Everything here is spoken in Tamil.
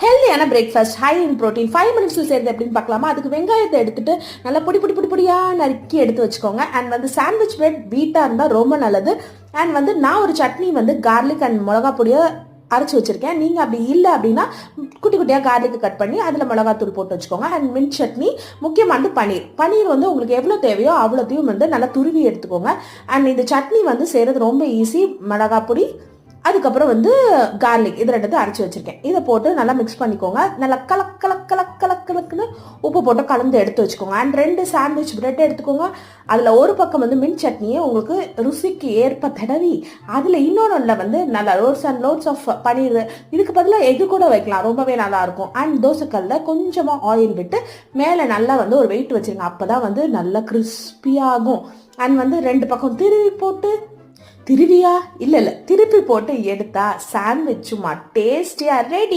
ஹெல்தியான பிரேக்ஃபாஸ்ட் ஹை இன் ப்ரோட்டீன் 5 மினிட்ஸில் சேர்ந்து எப்படின்னு பார்க்கலாமா? அதுக்கு வெங்காயத்தை எடுத்துட்டு நல்லா பொடியாக நறுக்கி எடுத்து வச்சுக்கோங்க. அண்ட் வந்து சாண்ட்விச் பிரெட் வீட்டாக இருந்தால் ரொம்ப நல்லது. அண்ட் வந்து நான் ஒரு சட்னி வந்து கார்லிக் அண்ட் மிளகா பொடியை அரைச்சி வச்சிருக்கேன். நீங்கள் அப்படி இல்லை அப்படின்னா குட்டி குட்டியாக கார்லிக்கு கட் பண்ணி அதில் மிளகாத்தூள் போட்டு வச்சுக்கோங்க. அண்ட் மின்ட் சட்னி, முக்கியமானது பன்னீர் வந்து உங்களுக்கு எவ்வளோ தேவையோ அவ்வளோத்தையும் வந்து நல்லா துருவி எடுத்துக்கோங்க. அண்ட் இந்த சட்னி வந்து செய்கிறது ரொம்ப ஈஸி. மிளகா பொடி, அதுக்கப்புறம் வந்து கார்லிக், இது ரெண்டு அரைச்சி வச்சிருக்கேன். இதை போட்டு நல்லா மிக்ஸ் பண்ணிக்கோங்க. நல்லா கலக்குன்னு உப்பு போட்டு கலந்து எடுத்து வச்சுக்கோங்க. அண்ட் 2 சாண்ட்விச் பிரெட் எடுத்துக்கோங்க. அதில் ஒரு பக்கம் வந்து மின்ட் சட்னியை உங்களுக்கு ருசிக்கு ஏற்ப தடவி அதில் இன்னொன்றில் வந்து நல்லா லோட்ஸ் ஆஃப் பன்னீர், இதுக்கு பதிலாக எக்கு கூட வைக்கலாம், ரொம்பவே நல்லா இருக்கும். அண்ட் தோசைக்கல்ல கொஞ்சமாக ஆயில் விட்டு மேலே நல்லா வந்து ஒரு வெயிட் வச்சுருங்க. அப்போ தான் வந்து நல்லா கிறிஸ்பியாகும். அண்ட் வந்து 2 பக்கம் திருப்பி போட்டு எடுத்தா சாண்ட்விச் சும்மா டேஸ்டியா ரெடி.